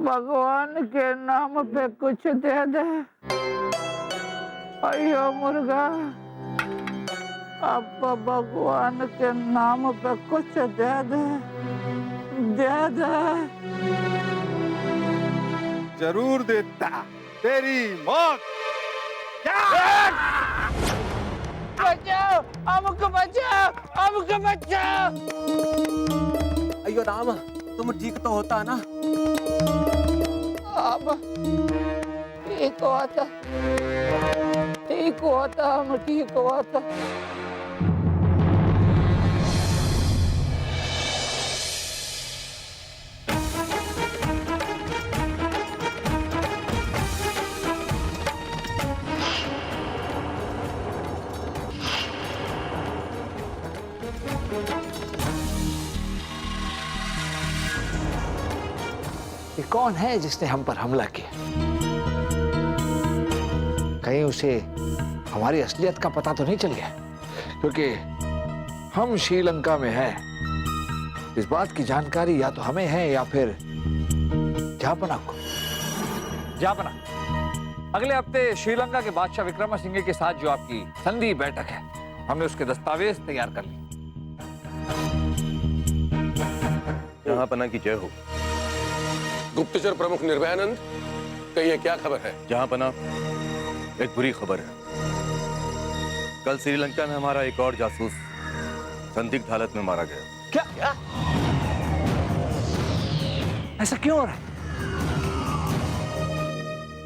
भगवान के नाम पे कुछ दे दे। अयो मुर्गा, अब भगवान के नाम पे कुछ दे दे, दे दे। जरूर देता, तेरी मौत। बचाओ, हमको बचाओ, हमको बचाओ। अयो राम, तुम ठीक तो होता ना? अब ठीक हुआ था, ठीक हुआ था, हम ठीक हुआ था। ये कौन है जिसने हम पर हमला किया? कहीं उसे हमारी असलियत का पता तो नहीं चल गया? क्योंकि हम श्रीलंका में हैं, इस बात की जानकारी या तो हमें है या फिर जापना को। जापना, अगले हफ्ते श्रीलंका के बादशाह विक्रमासिंघे के साथ जो आपकी संधि बैठक है, हमने उसके दस्तावेज तैयार कर लिए। जहांपना की जय हो। गुप्तचर प्रमुख निर्भयानंद, कहिए क्या खबर है? जहांपना, एक बुरी खबर है। कल श्रीलंका में हमारा एक और जासूस संदिग्ध हालत में मारा गया। क्या? ऐसा क्यों हो रहा है?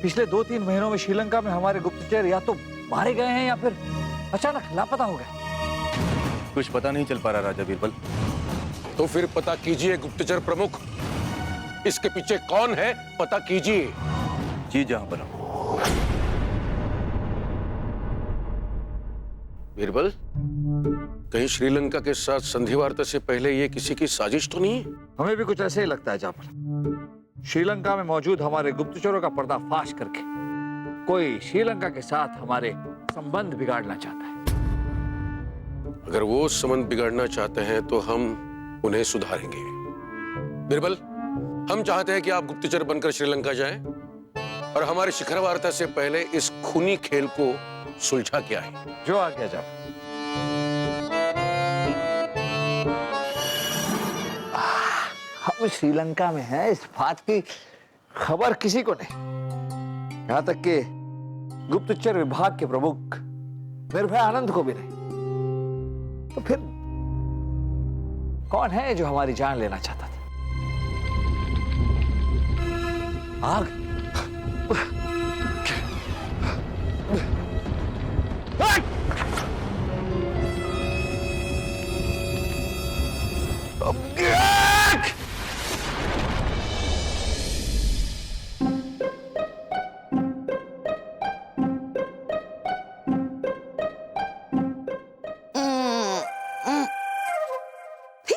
पिछले 2-3 महीनों में श्रीलंका में हमारे गुप्तचर या तो मारे गए हैं या फिर अचानक लापता हो गए। कुछ पता नहीं चल पा रहा राजा बीरबल। तो फिर पता कीजिए गुप्तचर प्रमुख, इसके पीछे कौन है, पता कीजिए। जी जहांपना। बीरबल, कहीं श्रीलंका के साथ संधि वार्ता से पहले ये किसी की साजिश तो नहीं है? हमें भी कुछ ऐसे ही लगता है जापना। श्रीलंका में मौजूद हमारे गुप्तचरों का पर्दाफाश करके कोई श्रीलंका के साथ हमारे संबंध बिगाड़ना चाहता है। अगर वो संबंध बिगाड़ना चाहते हैं तो हम उन्हें सुधारेंगे। बीरबल, हम चाहते हैं कि आप गुप्तचर बनकर श्रीलंका जाएं और हमारी शिखर वार्ता से पहले इस खूनी खेल को सुलझा के आए। जो आ गया जाओ। हम श्रीलंका में हैं, इस बात की खबर किसी को नहीं, यहां तक कि गुप्तचर विभाग के प्रमुख निर्भयानंद को भी नहीं। तो फिर कौन है जो हमारी जान लेना चाहता था? आग?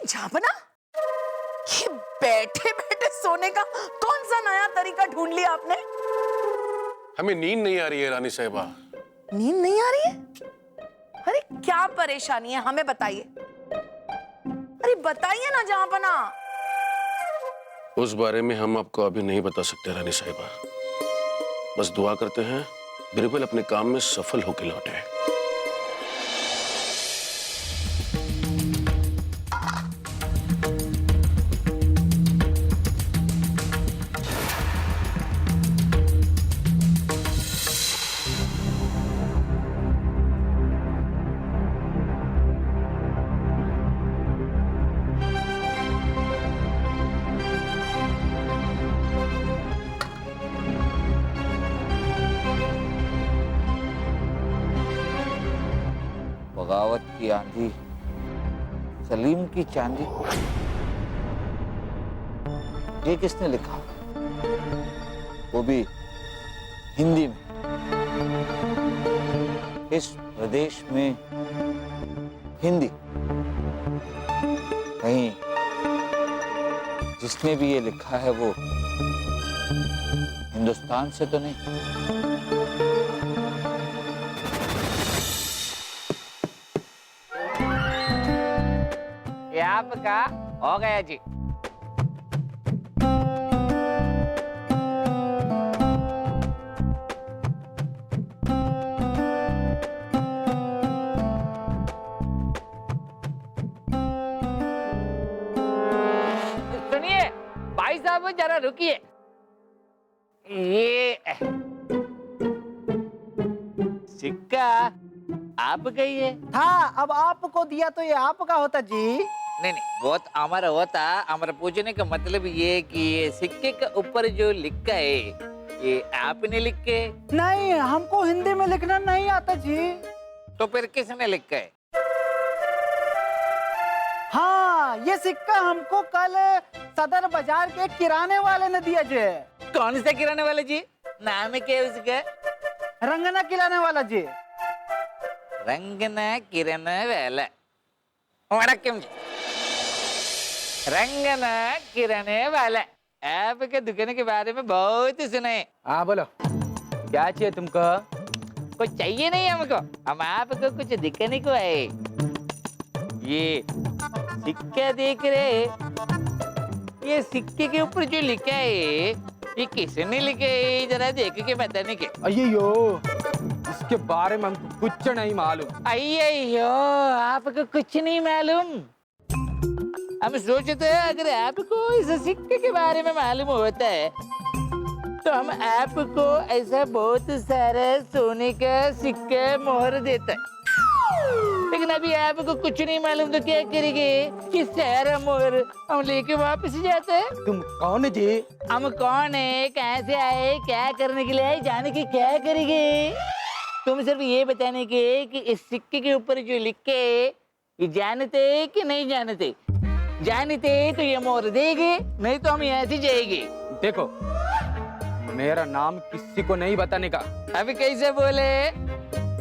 जापना, ये बैठे बैठे सोने का कौन सा नया तरीका ढूंढ लिया आपने? हमें नींद नहीं आ रही है रानी साहिबा। नींद नहीं आ रही है? अरे क्या परेशानी है, हमें बताइए। अरे बताइए ना जहांपना। उस बारे में हम आपको अभी नहीं बता सकते रानी साहिबा। बस दुआ करते हैं बीरबल अपने काम में सफल होकर लौटे। बगावत की आंधी, सलीम की चांदी, ये किसने लिखा? वो भी हिंदी में। इस प्रदेश में हिंदी। कहीं जिसने भी ये लिखा है वो हिंदुस्तान से तो नहीं? आपका हो गया जी। सुनिए भाई साहब, जरा रुकिए। ये सिक्का आपका ही है? हाँ, अब आपको दिया तो ये आपका होता जी। नहीं नहीं, वो तो हमारा होता। हमारा पूछने का मतलब ये कि ये सिक्के के ऊपर जो लिखा है ये आपने लिखे? नहीं, हमको हिंदी में लिखना नहीं आता जी। तो फिर किसने लिखा है? हाँ, ये सिक्का हमको कल सदर बाजार के किराने वाले ने दिया जी। कौन से किराने वाले जी? नाम क्या है उसका? रंगना किराने वाला जी। रंगना किराना वाला। वणक्कम जी। रंगना किराने वाला, आपके दुकान के बारे में बहुत सुना है। हाँ बोलो, क्या चाहिए तुमको? कुछ चाहिए नहीं हमको, हम आपको कुछ दिखाने को आए। ये सिक्का देख रहे? ये सिक्के के ऊपर जो लिखा है ये किसने लिखा है? जरा देख के बताने के। अయ్యో, इसके बारे में हमको कुछ नहीं मालूम। अయ్యో, आपको कुछ नहीं मालूम? हम सोचते हैं अगर आपको इस सिक्के के बारे में मालूम होता है तो हम आपको ऐसा बहुत सारा सोने का सिक्का मोहर देता है। लेकिन अभी आपको कुछ नहीं मालूम तो क्या करेंगे? कि सारा मोहर हम लेके वापस जाते हैं। तुम कौन है जी? हम कौन है, कहाँ से आए, क्या करने के लिए आए, जाने के क्या करेंगे? तुम सिर्फ ये बताने के कि इस सिक्के के ऊपर जो लिखे ये जानते कि नहीं जानते? जानते तो ये मोहर देंगे, नहीं तो हम यहाँ से जाएंगे। देखो, मेरा नाम किसी को नहीं बताने का। अभी कैसे बोले?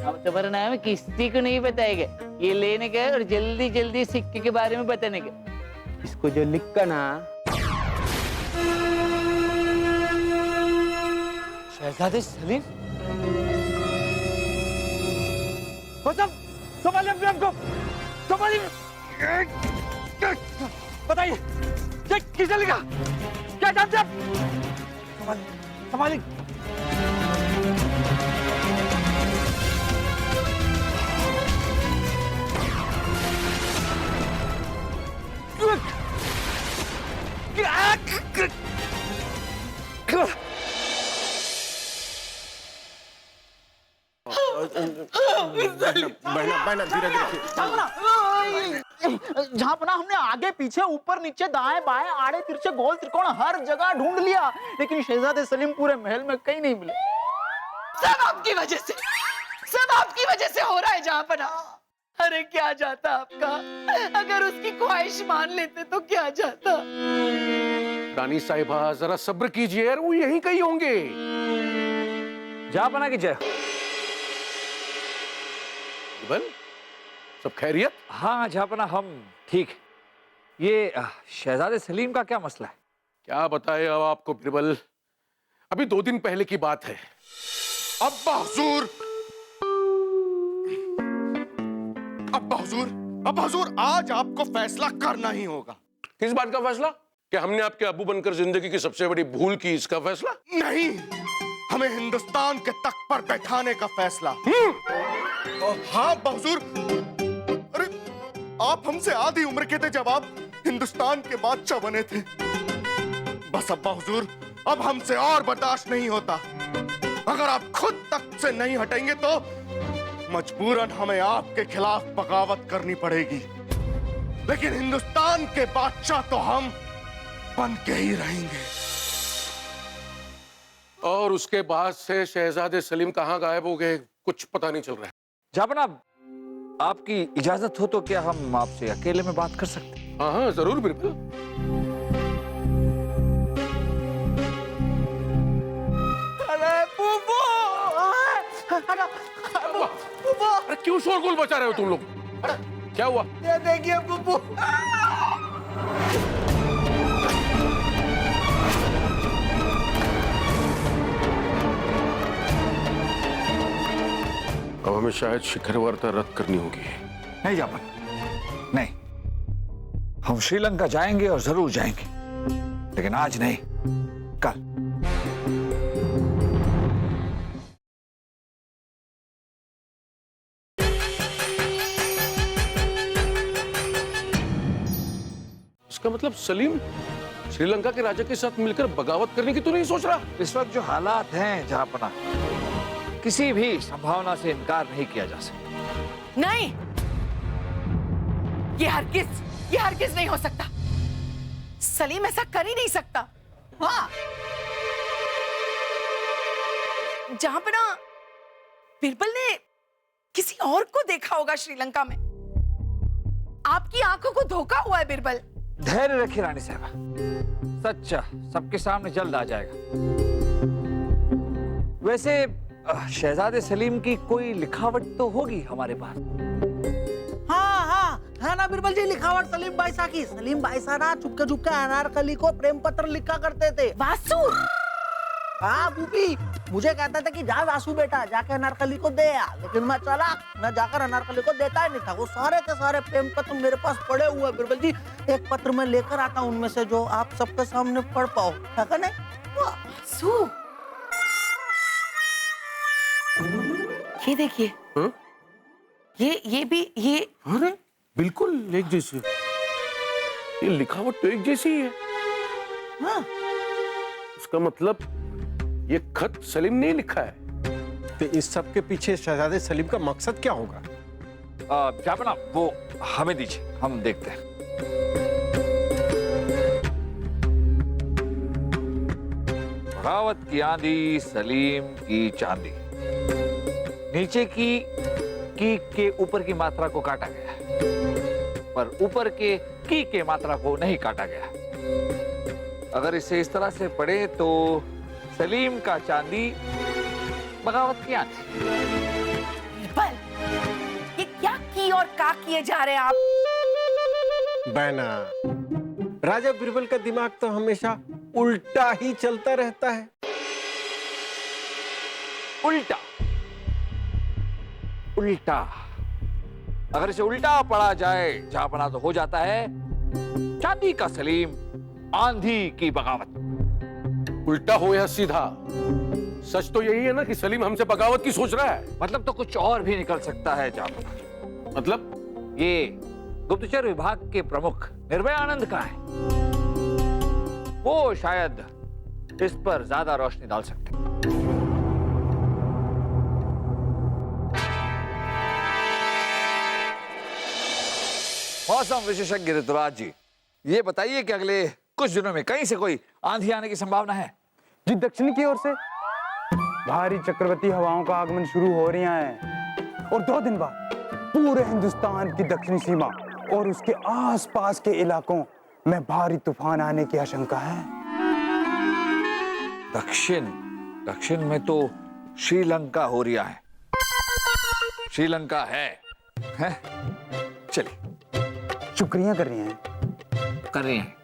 अब तुम्हारा नाम किसी को नहीं बताएगा, ये लेने का और जल्दी जल्दी सिक्के के बारे में बताने का। इसको जो लिखा ना, शहजादे सलीम। वो सब संभालिए अपने आप को, संभालिए। बताइए, ये किसने लिखा? क्या जानते आप? संभालिए, संभालिए। बहना धीरे धीरे। झापना, हमने आगे पीछे ऊपर नीचे दाएं बाएं आड़े तिरछे गोल त्रिकोण हर जगह ढूंढ लिया, लेकिन शहजादे सलीम पूरे महल में कहीं नहीं मिले। सब आपकी वजह से, सब आपकी वजह से हो रहा है जहाँपना। अरे क्या जाता आपका, अगर उसकी ख्वाहिश मान लेते तो क्या जाता। रानी साहिबा जरा सब्र कीजिए, वो यहीं कहीं होंगे। जहाँपना की जय। बिरबल, सब खैरियत? हाँ जहाँपना, हम ठीक। ये शहजादे सलीम का क्या मसला है? क्या बताए अब आपको बिरबल, अभी 2 दिन पहले की बात है। अब्बा हुजूर, अब्बा हुजूर, अब्बा हुजूर, आज आपको फैसला करना ही होगा। किस बात का फैसला? क्या हमने आपके अबू बनकर जिंदगी की सबसे बड़ी भूल की, इसका फैसला? नहीं, हमें हिंदुस्तान के तख्त पर बैठाने का फैसला। हाँ अब्बा हुजूर, अरे आप हमसे आधी उम्र के थे जब आप हिंदुस्तान के बादशाह बने थे। बस अब्बा हुजूर, अब हमसे और बर्दाश्त नहीं होता। अगर आप खुद तख्त से नहीं हटेंगे तो मजबूरन हमें आपके खिलाफ बगावत करनी पड़ेगी, लेकिन हिंदुस्तान के बादशाह तो हम बन के ही रहेंगे। और उसके बाद से शहजादे सलीम कहाँ गायब हो गए, कुछ पता नहीं चल रहा है। जहाँपना, आपकी इजाजत हो तो क्या हम आपसे अकेले में बात कर सकते हैं? हाँ हाँ जरूर बिरबल। अरे बुबू, अरे क्यों शोरगुल मचा रहे हो तुम लोग? क्या हुआ? ये देखिए बुबू। अब हमें शायद शिखर वार्ता रद्द करनी होगी। नहीं जहाँपना, नहीं। हम श्रीलंका जाएंगे और जरूर जाएंगे, लेकिन आज नहीं, कल। इसका मतलब सलीम श्रीलंका के राजा के साथ मिलकर बगावत करने की तो नहीं सोच रहा? इस वक्त जो हालात हैं जहापना, किसी भी संभावना से इनकार नहीं किया जा सकता। नहीं, ये हरगिज नहीं हो सकता। सलीम ऐसा कर ही नहीं सकता। हाँ, जहां पर ना बिरबल ने किसी और को देखा होगा श्रीलंका में। आपकी आंखों को धोखा हुआ है बिरबल। धैर्य रखिए रानी साहबा, सच्चा सबके सामने जल्द आ जाएगा। वैसे शहजादे सलीम की कोई लिखावट तो होगी हमारे पास। हाँ हाँ है ना बिरबल जी, लिखावट सलीम बाईसा की। सलीम बाईसा ना चुपके चुपके अनारकली को प्रेम पत्र लिखा करते थे। वासु, हाँ बूबी, मुझे कहता था कि जा वासु बेटा जाके अनारकली को दे आ, लेकिन मैं चला, मैं जाकर अनारकली को देता ही नहीं था। वो सारे के सारे प्रेम पत्र मेरे पास पड़े हुए बिरबल जी। एक पत्र मैं लेकर आता हूँ उनमें से जो आप सबके सामने पढ़ पाओ, है का नहीं? वासु, ये देखिए, ये भी ये। अरे बिल्कुल एक जैसी, ये लिखावट तो एक जैसी ही है। हाँ। उसका मतलब ये खत सलीम ने लिखा है। तो इस सब के पीछे शहजादे सलीम का मकसद क्या होगा? जापना, वो हमें दीजिए, हम देखते हैं। बगावत की आंधी, सलीम की चांदी। नीचे की के ऊपर की मात्रा को काटा गया है, पर ऊपर के मात्रा को नहीं काटा गया। अगर इसे इस तरह से पढ़े तो सलीम का चांदी, बगावत की आंधी। बिरबल, ये क्या की और का किए जा रहे हैं आप? बैना, राजा बिरबल का दिमाग तो हमेशा उल्टा ही चलता रहता है। उल्टा उल्टा, अगर इसे उल्टा पढ़ा जाए जहापना तो हो जाता है चांदी का सलीम, आंधी की बगावत। उल्टा हो या सीधा, सच तो यही है ना कि सलीम हमसे बगावत की सोच रहा है। मतलब तो कुछ और भी निकल सकता है जहापना। मतलब ये गुप्तचर विभाग के प्रमुख निर्भय आनंद का है। वो शायद इस पर ज्यादा रोशनी डाल सकते हैं। मौसम विशेषज्ञ ऋतुराज जी, ये बताइए कि अगले कुछ दिनों में कहीं से कोई आंधी आने की संभावना है? जी, दक्षिण की ओर से भारी चक्रवाती हवाओं का आगमन शुरू हो रहा है और 2 दिन बाद पूरे हिंदुस्तान की दक्षिणी सीमा और उसके आसपास के इलाकों में भारी तूफान आने की आशंका है। दक्षिण में तो श्रीलंका हो रहा है। श्रीलंका है? चलिए, शुक्रिया कर रही हैं। कर रहे हैं।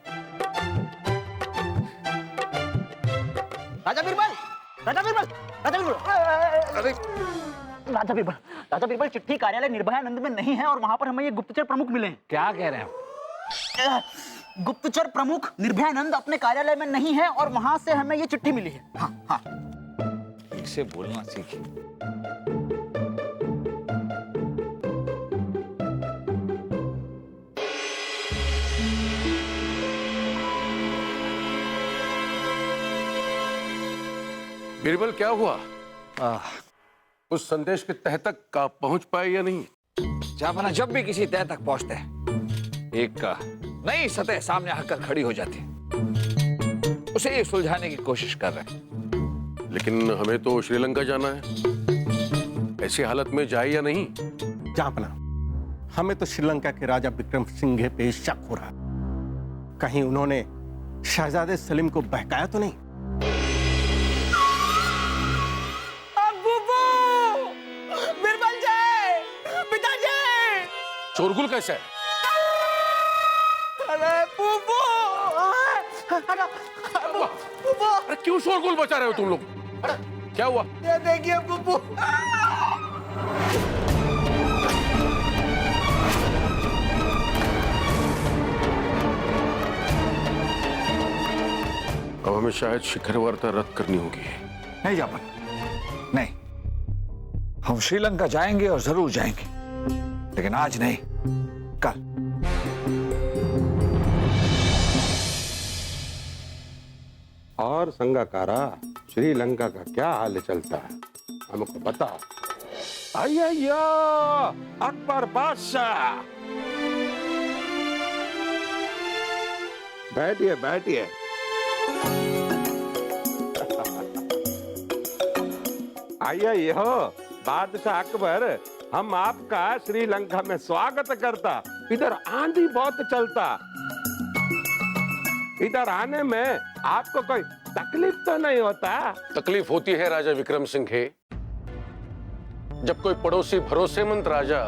राजा बिरबल, राजा बिरबल, राजा बिरबल, अरे राजा बिरबल, चिट्ठी कार्यालय निर्भयानंद में नहीं है और वहां पर हमें ये गुप्तचर प्रमुख मिले हैं। क्या कह रहे हैं? गुप्तचर प्रमुख निर्भयानंद अपने कार्यालय में नहीं है और वहां से हमें ये चिट्ठी मिली है। हाँ हाँ, इसे बोलना सीखिए। बिरबल, क्या हुआ? उस संदेश के तह तक का पहुंच पाए या नहीं? जहापना, जब भी किसी तय तक पहुंचते हैं एक नई सतह सामने आकर खड़ी हो जाती है। उसे सुलझाने की कोशिश कर रहे हैं। लेकिन हमें तो श्रीलंका जाना है। ऐसी हालत में जाए या नहीं? जापना, हमें तो श्रीलंका के राजा विक्रम सिंघे पे शक हो रहा। कहीं उन्होंने शहजादे सलीम को बहकाया तो नहीं? शोरगुल कैसा है? अरे बुबू, अरे क्यों शोरगुल मचा रहे हो तुम लोग? क्या हुआ? ये देखिए बुबू। हमें शायद शिखर वार्ता रद्द करनी होगी। नहीं जापन, नहीं। हम श्रीलंका जाएंगे और जरूर जाएंगे, लेकिन आज नहीं, कल। और संगाकारा, श्रीलंका का क्या हाल चलता है, हमको बताओ। अय्यो, अकबर बादशाह, बैठिए बैठिए। अय्यो बादशाह अकबर, हम आपका श्रीलंका में स्वागत करता। इधर आंधी बहुत चलता, इधर आने में आपको कोई तकलीफ तो नहीं होता? तकलीफ होती है राजा विक्रम सिंघे, जब कोई पड़ोसी भरोसेमंद राजा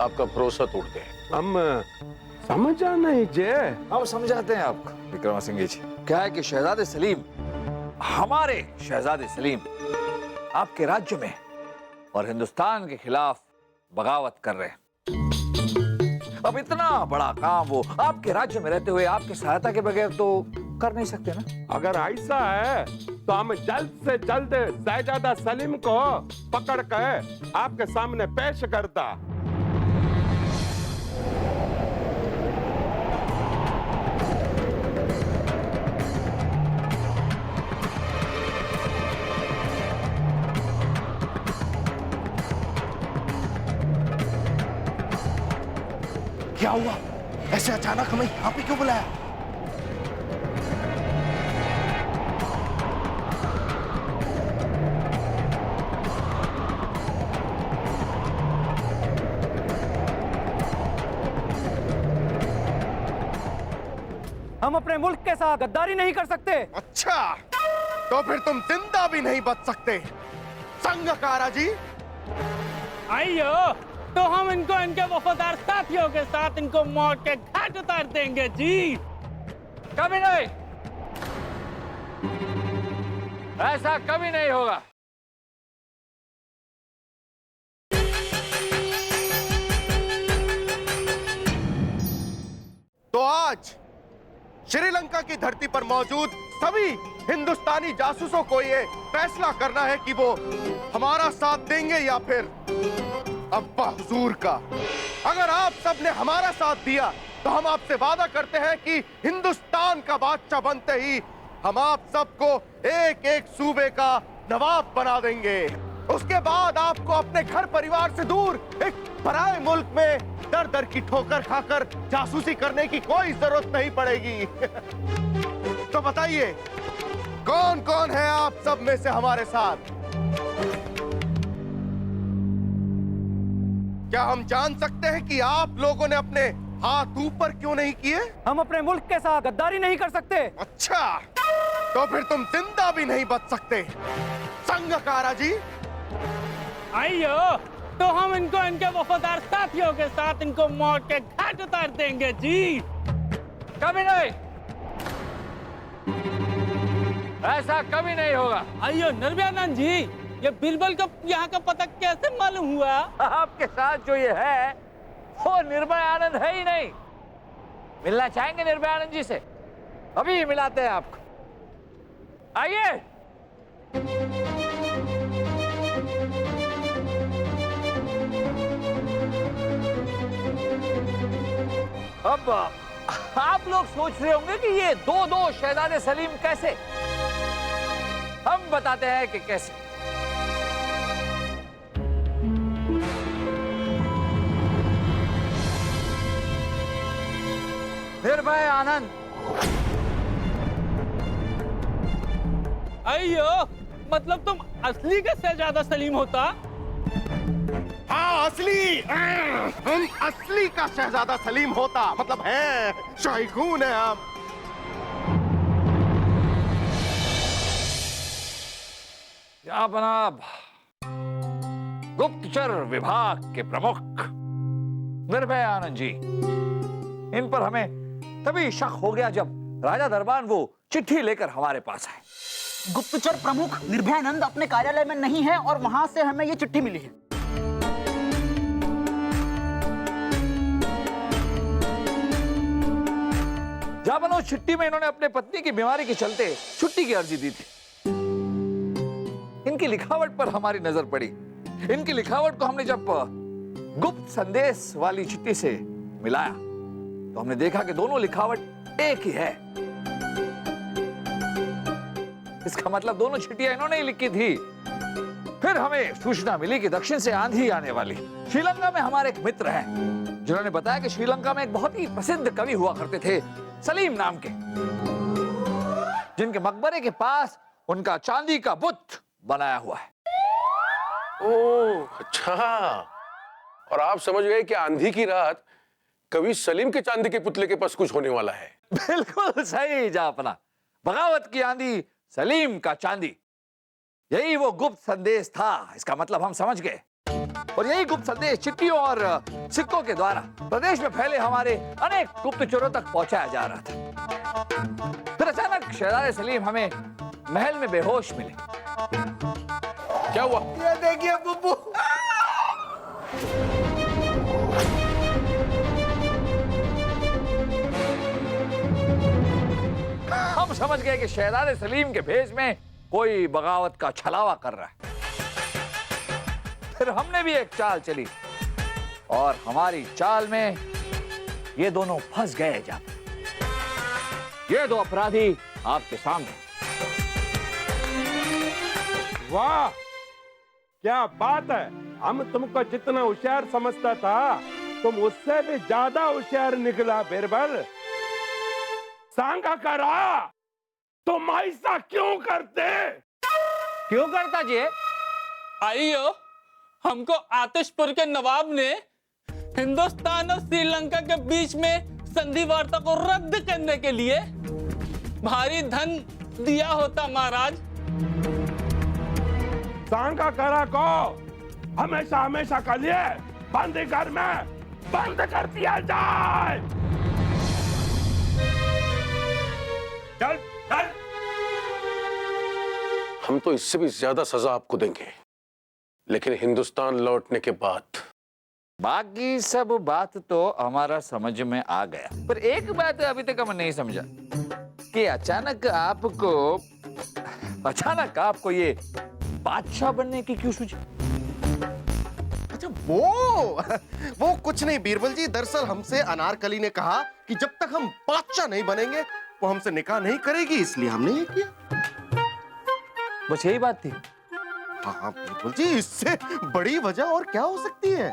आपका भरोसा तोड़ दे। हम समझा नहीं जे। हम समझाते हैं आपको विक्रम सिंह जी। क्या है कि शहजादे सलीम, हमारे शहजादे सलीम आपके राज्य में और हिंदुस्तान के खिलाफ बगावत कर रहे हैं। अब इतना बड़ा काम वो आपके राज्य में रहते हुए आपकी सहायता के बगैर तो कर नहीं सकते ना। अगर ऐसा है तो हम जल्द से जल्द शहजादा सलीम को पकड़ कर आपके सामने पेश करता। क्या हुआ? ऐसे अचानक हमें यहाँ पे क्यों बुलाया? हम अपने मुल्क के साथ गद्दारी नहीं कर सकते। अच्छा, तो फिर तुम जिंदा भी नहीं बच सकते संगकारा जी। आइयो, तो हम इनको इनके वफादार साथियों के साथ इनको मौत के घाट उतार देंगे जी। कभी नहीं, ऐसा कभी नहीं होगा। तो आज श्रीलंका की धरती पर मौजूद सभी हिंदुस्तानी जासूसों को ये फैसला करना है कि वो हमारा साथ देंगे या फिर अब्बा हुजूर का। अगर आप सबने हमारा साथ दिया तो हम आपसे वादा करते हैं कि हिंदुस्तान का बादशाह बनते ही हम आप सबको एक एक सूबे का नवाब बना देंगे। उसके बाद आपको अपने घर परिवार से दूर एक पराए मुल्क में दर दर की ठोकर खाकर जासूसी करने की कोई जरूरत नहीं पड़ेगी। तो बताइए, कौन कौन है आप सब में से हमारे साथ? क्या हम जान सकते हैं कि आप लोगों ने अपने हाथ ऊपर क्यों नहीं किए? हम अपने मुल्क के साथ गद्दारी नहीं कर सकते। अच्छा, तो फिर तुम जिंदा भी नहीं बच सकते संगकारा जी। आइयो, तो हम इनको इनके वफादार साथियों के साथ इनको मौत के घाट उतार देंगे जी। कभी नहीं, ऐसा कभी नहीं होगा। आइयो निर्भयानंद जी, ये बिरबल को यहाँ का पता कैसे मालूम हुआ? आपके साथ जो ये है वो निर्भय आनंद है ही नहीं। मिलना चाहेंगे निर्भय आनंद जी से? अभी मिलाते हैं आपको, आइए। अब आप लोग सोच रहे होंगे कि ये दो शहजादे सलीम कैसे? हम बताते हैं कि कैसे। निर्भय आनंद। आइयो, मतलब तुम असली का शहजादा सलीम होता? हाँ, असली। हम असली का शहजादा सलीम होता, मतलब है शाही खून है हम। क्या जनाब, गुप्तचर विभाग के प्रमुख निर्भय आनंद जी, इन पर हमें तभी शक हो गया जब राजा दरबान वो चिट्ठी लेकर हमारे पास आए। गुप्तचर प्रमुख निर्भयानंद अपने कार्यालय में नहीं है और वहां से हमें ये चिट्ठी मिली है। जापान उस छुट्टी में इन्होंने अपने पत्नी की बीमारी के चलते छुट्टी की अर्जी दी थी। इनकी लिखावट पर हमारी नजर पड़ी। इनकी लिखावट को हमने जब गुप्त संदेश वाली चिट्ठी से मिलाया तो हमने देखा कि दोनों लिखावट एक ही है। इसका मतलब दोनों चिट्ठियां इन्होंने ही लिखी थी। फिर हमें सूचना मिली कि दक्षिण से आंधी आने वाली। श्रीलंका में हमारे एक मित्र हैं जिन्होंने बताया कि श्रीलंका में एक बहुत ही प्रसिद्ध कवि हुआ करते थे, सलीम नाम के, जिनके मकबरे के पास उनका चांदी का बुत बनाया हुआ है। ओह अच्छा, और आप समझ गए कि आंधी की रात कवि सलीम के चांदी के पुतले के पास कुछ होने वाला है। बिल्कुल सही जापना, बगावत की आंधी, सलीम का चांदी, यही वो गुप्त संदेश था। इसका मतलब हम समझ गए। और यही गुप्त संदेश चिट्ठियों और सिक्कों के द्वारा प्रदेश में फैले हमारे अनेक गुप्तचरों तक पहुंचाया जा रहा था। फिर अचानक शहजादे सलीम हमें महल में बेहोश मिले। क्या हुआ? ये देखिए बुब्बू, हम समझ गए कि शहजादे सलीम के भेष में कोई बगावत का छलावा कर रहा है। फिर हमने भी एक चाल चली और हमारी चाल में ये दोनों फंस गए। जब ये दो अपराधी आपके सामने। वाह क्या बात है। हम तुमको जितना होशियार समझता था तुम उससे भी ज्यादा होशियार निकला बीरबल। सांगा करा तुम ऐसा क्यों करते? क्यों करता जी? आइयो, हमको आतिशपुर के नवाब ने हिंदुस्तान और श्रीलंका के बीच में संधि वार्ता को रद्द करने के लिए भारी धन दिया होता महाराज। सांगा करा को हमेशा हमेशा के लिए बंदी घर में बंद कर दिया जाए। चल चल। हम तो इससे भी ज्यादा सजा आपको देंगे, लेकिन हिंदुस्तान लौटने के बाद। बाकी सब बात तो हमारा समझ में आ गया, पर एक बात अभी तक हम नहीं समझा कि अचानक आपको ये बादशाह बनने की क्यों सूझी? अच्छा वो कुछ नहीं बीरबल जी, दरअसल हमसे अनारकली ने कहा कि जब तक हम बादशाह नहीं बनेंगे वो हमसे निकाह नहीं करेगी, इसलिए हमने ये किया। बस यही बात थी। हाँ बीरबल जी, इससे बड़ी वजह और क्या हो सकती है?